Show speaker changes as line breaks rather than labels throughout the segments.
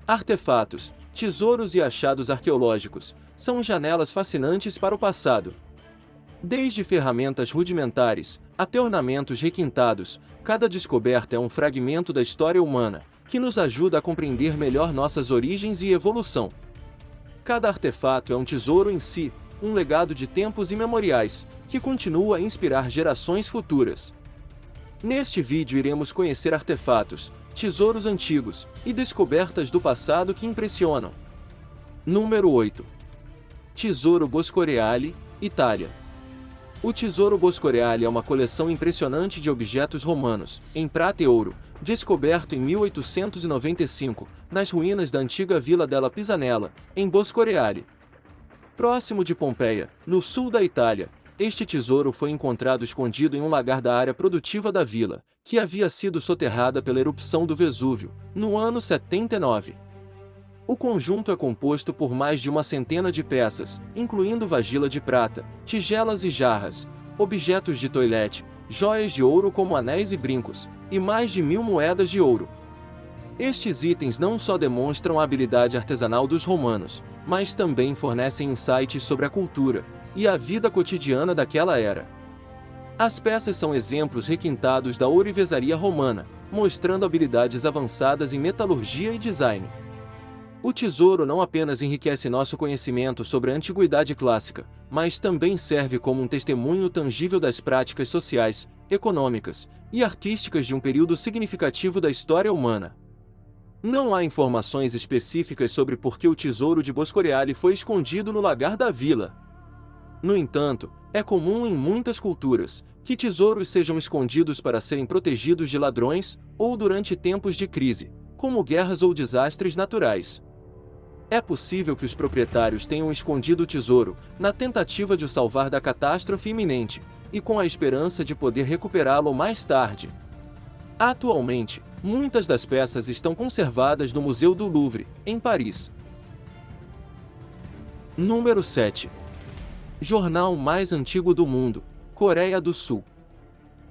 Artefatos, tesouros e achados arqueológicos são janelas fascinantes para o passado. Desde ferramentas rudimentares até ornamentos requintados, cada descoberta é um fragmento da história humana, que nos ajuda a compreender melhor nossas origens e evolução. Cada artefato é um tesouro em si, um legado de tempos imemoriais, que continua a inspirar gerações futuras. Neste vídeo iremos conhecer artefatos, tesouros antigos e descobertas do passado que impressionam. Número 8. Tesouro Boscoreale, Itália. O Tesouro Boscoreale é uma coleção impressionante de objetos romanos, em prata e ouro, descoberto em 1895, nas ruínas da antiga Vila della Pisanella, em Boscoreale. Próximo de Pompeia, no sul da Itália, este tesouro foi encontrado escondido em um lagar da área produtiva da vila, que havia sido soterrada pela erupção do Vesúvio, no ano 79. O conjunto é composto por mais de uma centena de peças, incluindo vasilha de prata, tigelas e jarras, objetos de toilette, joias de ouro como anéis e brincos, e mais de 1000 moedas de ouro. Estes itens não só demonstram a habilidade artesanal dos romanos, mas também fornecem insights sobre a cultura e a vida cotidiana daquela era. As peças são exemplos requintados da ourivesaria romana, mostrando habilidades avançadas em metalurgia e design. O tesouro não apenas enriquece nosso conhecimento sobre a antiguidade clássica, mas também serve como um testemunho tangível das práticas sociais, econômicas e artísticas de um período significativo da história humana. Não há informações específicas sobre por que o tesouro de Boscoreale foi escondido no lagar da vila. No entanto, é comum em muitas culturas que tesouros sejam escondidos para serem protegidos de ladrões ou durante tempos de crise, como guerras ou desastres naturais. É possível que os proprietários tenham escondido o tesouro, na tentativa de o salvar da catástrofe iminente, e com a esperança de poder recuperá-lo mais tarde. Atualmente, muitas das peças estão conservadas no Museu do Louvre, em Paris. Número 7. Jornal mais antigo do mundo, Coreia do Sul.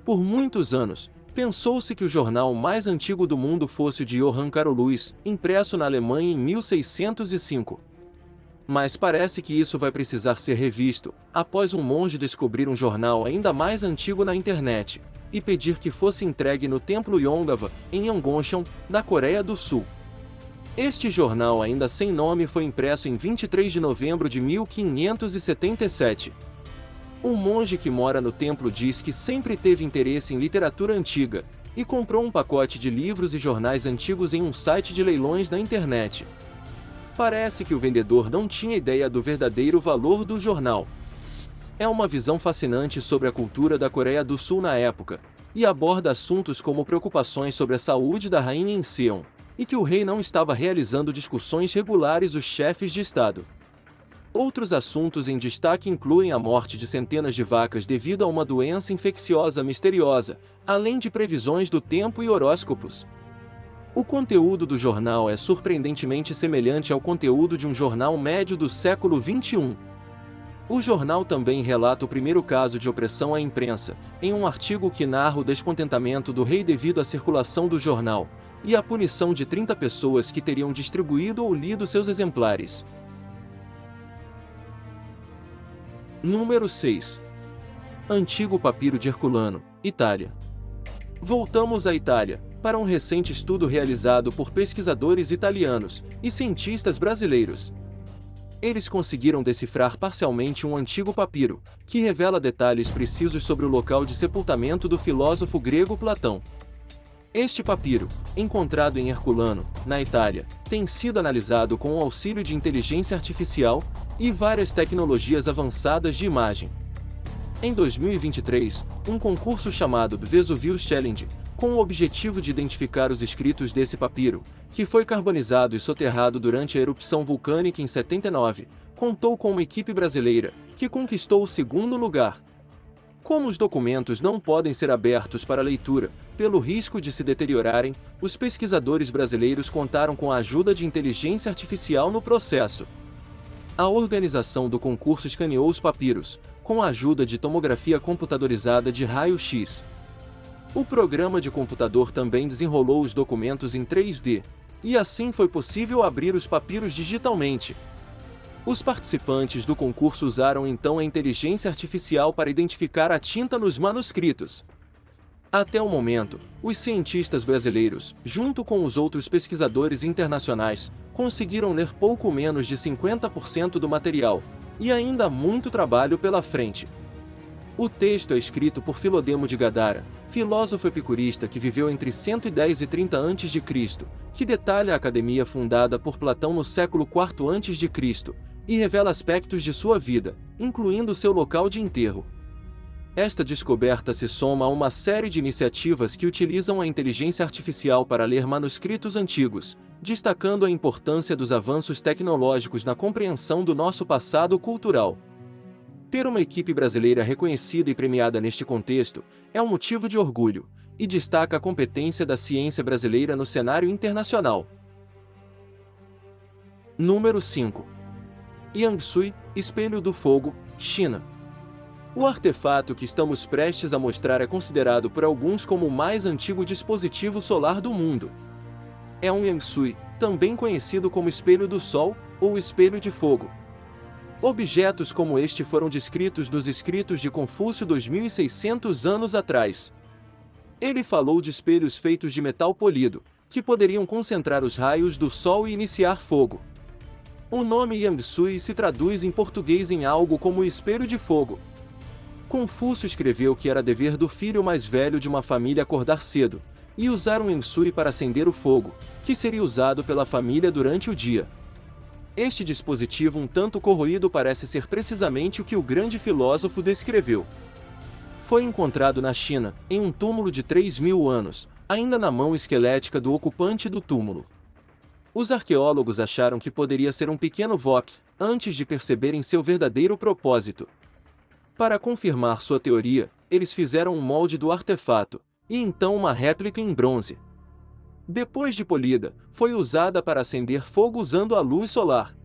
Por muitos anos, pensou-se que o jornal mais antigo do mundo fosse o de Johann Carolus, impresso na Alemanha em 1605. Mas parece que isso vai precisar ser revisto, após um monge descobrir um jornal ainda mais antigo na internet, e pedir que fosse entregue no Templo Yongava, em Yonggoncheon, na Coreia do Sul. Este jornal ainda sem nome foi impresso em 23 de novembro de 1577. Um monge que mora no templo diz que sempre teve interesse em literatura antiga, e comprou um pacote de livros e jornais antigos em um site de leilões na internet. Parece que o vendedor não tinha ideia do verdadeiro valor do jornal. É uma visão fascinante sobre a cultura da Coreia do Sul na época, e aborda assuntos como preocupações sobre a saúde da rainha Inseon, e que o rei não estava realizando discussões regulares os chefes de Estado. Outros assuntos em destaque incluem a morte de centenas de vacas devido a uma doença infecciosa misteriosa, além de previsões do tempo e horóscopos. O conteúdo do jornal é surpreendentemente semelhante ao conteúdo de um jornal médio do século XXI. O jornal também relata o primeiro caso de opressão à imprensa, em um artigo que narra o descontentamento do rei devido à circulação do jornal, e a punição de 30 pessoas que teriam distribuído ou lido seus exemplares. Número 6. Antigo papiro de Herculano, Itália. Voltamos à Itália, para um recente estudo realizado por pesquisadores italianos e cientistas brasileiros. Eles conseguiram decifrar parcialmente um antigo papiro, que revela detalhes precisos sobre o local de sepultamento do filósofo grego Platão. Este papiro, encontrado em Herculano, na Itália, tem sido analisado com o auxílio de inteligência artificial e várias tecnologias avançadas de imagem. Em 2023, um concurso chamado Vesuvius Challenge, com o objetivo de identificar os escritos desse papiro, que foi carbonizado e soterrado durante a erupção vulcânica em 79, contou com uma equipe brasileira, que conquistou o segundo lugar. Como os documentos não podem ser abertos para leitura, pelo risco de se deteriorarem, os pesquisadores brasileiros contaram com a ajuda de inteligência artificial no processo. A organização do concurso escaneou os papiros, com a ajuda de tomografia computadorizada de raio-x. O programa de computador também desenrolou os documentos em 3D, e assim foi possível abrir os papiros digitalmente. Os participantes do concurso usaram então a inteligência artificial para identificar a tinta nos manuscritos. Até o momento, os cientistas brasileiros, junto com os outros pesquisadores internacionais, conseguiram ler pouco menos de 50% do material, e ainda há muito trabalho pela frente. O texto é escrito por Filodemo de Gadara, filósofo epicurista que viveu entre 110 e 30 a.C., que detalha a academia fundada por Platão no século IV a.C., e revela aspectos de sua vida, incluindo seu local de enterro. Esta descoberta se soma a uma série de iniciativas que utilizam a inteligência artificial para ler manuscritos antigos, destacando a importância dos avanços tecnológicos na compreensão do nosso passado cultural. Ter uma equipe brasileira reconhecida e premiada neste contexto é um motivo de orgulho, e destaca a competência da ciência brasileira no cenário internacional. Número 5. Yangsui, Espelho do Fogo, China. O artefato que estamos prestes a mostrar é considerado por alguns como o mais antigo dispositivo solar do mundo. É um Yangsui, também conhecido como Espelho do Sol, ou Espelho de Fogo. Objetos como este foram descritos nos escritos de Confúcio 2600 anos atrás. Ele falou de espelhos feitos de metal polido, que poderiam concentrar os raios do Sol e iniciar fogo. O nome Yangsui se traduz em português em algo como espelho de fogo. Confúcio escreveu que era dever do filho mais velho de uma família acordar cedo, e usar um Yangsui para acender o fogo, que seria usado pela família durante o dia. Este dispositivo um tanto corroído parece ser precisamente o que o grande filósofo descreveu. Foi encontrado na China, em um túmulo de 3.000 anos, ainda na mão esquelética do ocupante do túmulo. Os arqueólogos acharam que poderia ser um pequeno wok, antes de perceberem seu verdadeiro propósito. Para confirmar sua teoria, eles fizeram um molde do artefato, e então uma réplica em bronze. Depois de polida, foi usada para acender fogo usando a luz solar.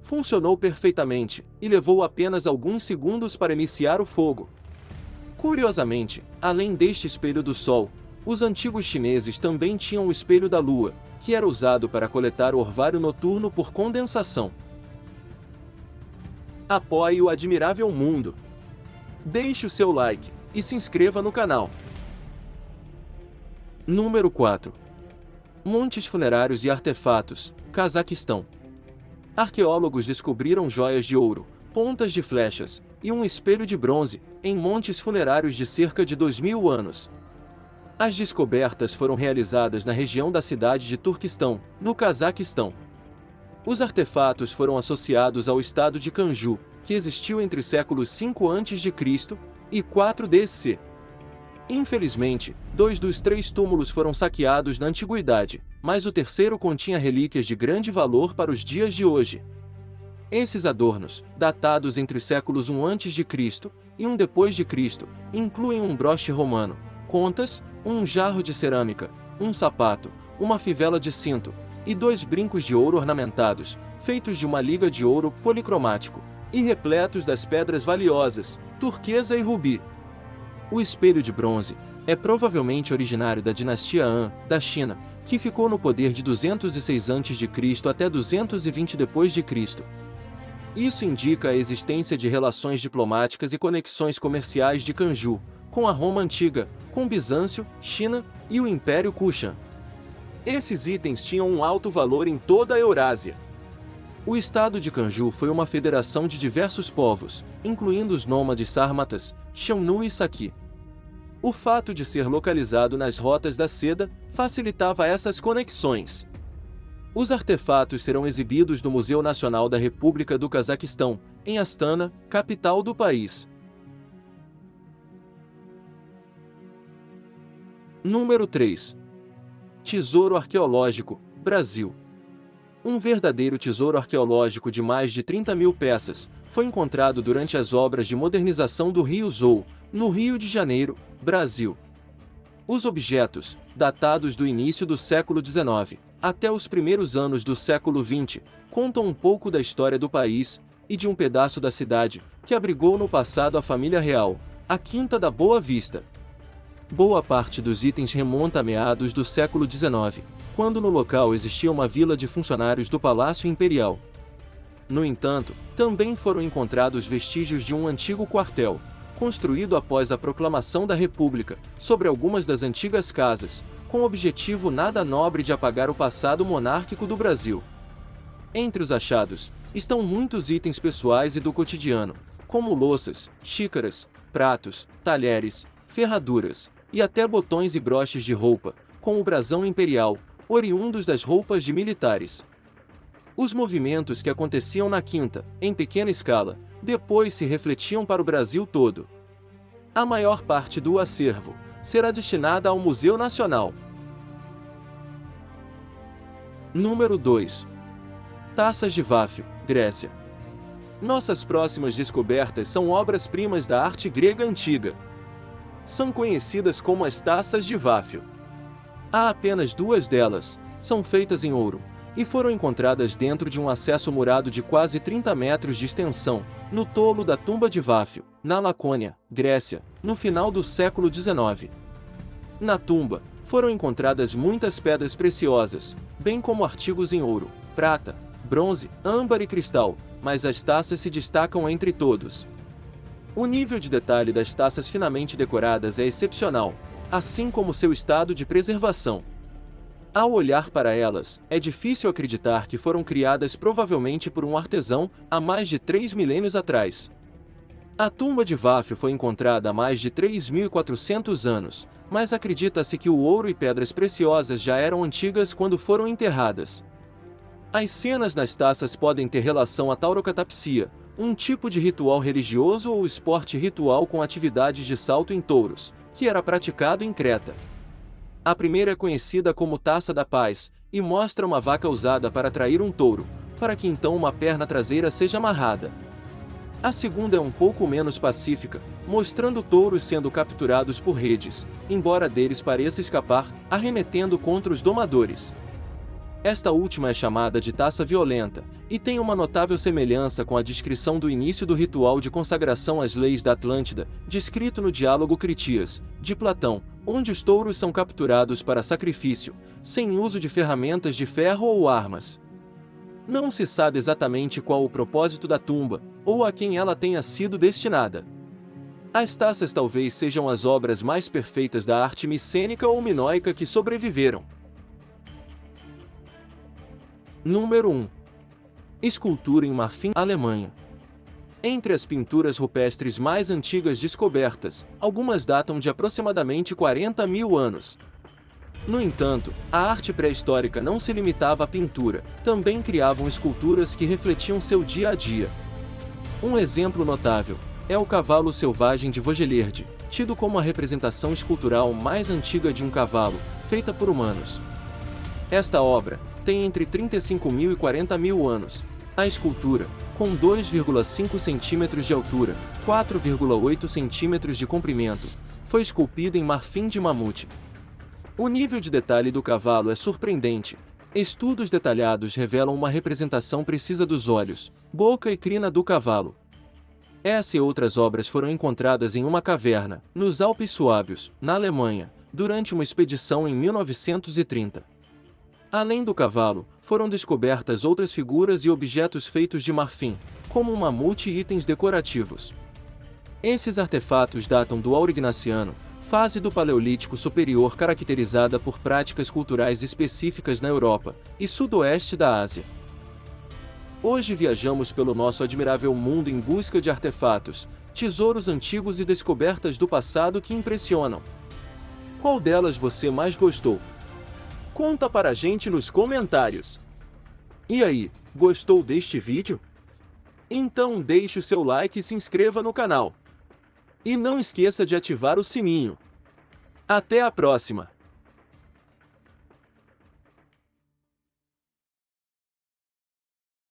Funcionou perfeitamente, e levou apenas alguns segundos para iniciar o fogo. Curiosamente, além deste espelho do Sol, os antigos chineses também tinham o espelho da Lua, que era usado para coletar o orvalho noturno por condensação. Apoie o admirável mundo. Deixe o seu like e se inscreva no canal. Número 4. Montes funerários e artefatos, Cazaquistão. Arqueólogos descobriram joias de ouro, pontas de flechas e um espelho de bronze em montes funerários de cerca de 2.000 anos. As descobertas foram realizadas na região da cidade de Turquestão, no Cazaquistão. Os artefatos foram associados ao estado de Kanju, que existiu entre os séculos 5 a.C. e 4 d.C. Infelizmente, 2 dos 3 túmulos foram saqueados na antiguidade, mas o terceiro continha relíquias de grande valor para os dias de hoje. Esses adornos, datados entre os séculos 1 a.C. e 1 depois de Cristo, incluem um broche romano, contas, um jarro de cerâmica, um sapato, uma fivela de cinto, e 2 brincos de ouro ornamentados, feitos de uma liga de ouro policromático, e repletos das pedras valiosas, turquesa e rubi. O espelho de bronze é provavelmente originário da dinastia Han, da China, que ficou no poder de 206 a.C. até 220 d.C. Isso indica a existência de relações diplomáticas e conexões comerciais de Kanju, com a Roma Antiga, com Bizâncio, China e o Império Kushan. Esses itens tinham um alto valor em toda a Eurásia. O estado de Kanju foi uma federação de diversos povos, incluindo os nômades sármatas, Xiongnu e Saki. O fato de ser localizado nas rotas da seda facilitava essas conexões. Os artefatos serão exibidos no Museu Nacional da República do Cazaquistão, em Astana, capital do país. Número 3. Tesouro arqueológico, Brasil. Um verdadeiro tesouro arqueológico de mais de 30.000 peças foi encontrado durante as obras de modernização do Rio Zou, no Rio de Janeiro, Brasil. Os objetos, datados do início do século XIX até os primeiros anos do século XX, contam um pouco da história do país e de um pedaço da cidade que abrigou no passado a família real, a Quinta da Boa Vista. Boa parte dos itens remonta a meados do século XIX, quando no local existia uma vila de funcionários do Palácio Imperial. No entanto, também foram encontrados vestígios de um antigo quartel, construído após a proclamação da República, sobre algumas das antigas casas, com o objetivo nada nobre de apagar o passado monárquico do Brasil. Entre os achados, estão muitos itens pessoais e do cotidiano, como louças, xícaras, pratos, talheres, ferraduras, e até botões e broches de roupa, com o brasão imperial, oriundos das roupas de militares. Os movimentos que aconteciam na Quinta, em pequena escala, depois se refletiam para o Brasil todo. A maior parte do acervo será destinada ao Museu Nacional. Número 2. Taças de Váfio, Grécia. Nossas próximas descobertas são obras-primas da arte grega antiga. São conhecidas como as taças de Váfio. Há apenas 2 delas, são feitas em ouro, e foram encontradas dentro de um acesso murado de quase 30 metros de extensão, no tolo da tumba de Váfio, na Lacônia, Grécia, no final do século XIX. Na tumba, foram encontradas muitas pedras preciosas, bem como artigos em ouro, prata, bronze, âmbar e cristal, mas as taças se destacam entre todos. O nível de detalhe das taças finamente decoradas é excepcional, assim como seu estado de preservação. Ao olhar para elas, é difícil acreditar que foram criadas provavelmente por um artesão há mais de 3 milênios atrás. A tumba de Váfio foi encontrada há mais de 3.400 anos, mas acredita-se que o ouro e pedras preciosas já eram antigas quando foram enterradas. As cenas nas taças podem ter relação à taurocatapsia, um tipo de ritual religioso ou esporte ritual com atividades de salto em touros, que era praticado em Creta. A primeira é conhecida como Taça da Paz, e mostra uma vaca usada para atrair um touro, para que então uma perna traseira seja amarrada. A segunda é um pouco menos pacífica, mostrando touros sendo capturados por redes, embora deles pareça escapar, arremetendo contra os domadores. Esta última é chamada de taça violenta, e tem uma notável semelhança com a descrição do início do ritual de consagração às leis da Atlântida, descrito no Diálogo Critias, de Platão, onde os touros são capturados para sacrifício, sem uso de ferramentas de ferro ou armas. Não se sabe exatamente qual o propósito da tumba, ou a quem ela tenha sido destinada. As taças talvez sejam as obras mais perfeitas da arte micênica ou minoica que sobreviveram. Número 1. Escultura em marfim, Alemanha. Entre as pinturas rupestres mais antigas descobertas, algumas datam de aproximadamente 40 mil anos. No entanto, a arte pré-histórica não se limitava à pintura, também criavam esculturas que refletiam seu dia a dia. Um exemplo notável é o cavalo selvagem de Vaugelerde, tido como a representação escultural mais antiga de um cavalo, feita por humanos. Esta obra tem entre 35 mil e 40 mil anos. A escultura, com 2,5 cm de altura, 4,8 cm de comprimento, foi esculpida em marfim de mamute. O nível de detalhe do cavalo é surpreendente. Estudos detalhados revelam uma representação precisa dos olhos, boca e crina do cavalo. Essa e outras obras foram encontradas em uma caverna, nos Alpes Suábios, na Alemanha, durante uma expedição em 1930. Além do cavalo, foram descobertas outras figuras e objetos feitos de marfim, como um mamute e itens decorativos. Esses artefatos datam do Aurignaciano, fase do Paleolítico Superior caracterizada por práticas culturais específicas na Europa e sudoeste da Ásia. Hoje viajamos pelo nosso admirável mundo em busca de artefatos, tesouros antigos e descobertas do passado que impressionam. Qual delas você mais gostou? Conta para a gente nos comentários. E aí, gostou deste vídeo? Então deixe o seu like e se inscreva no canal. E não esqueça de ativar o sininho. Até a próxima!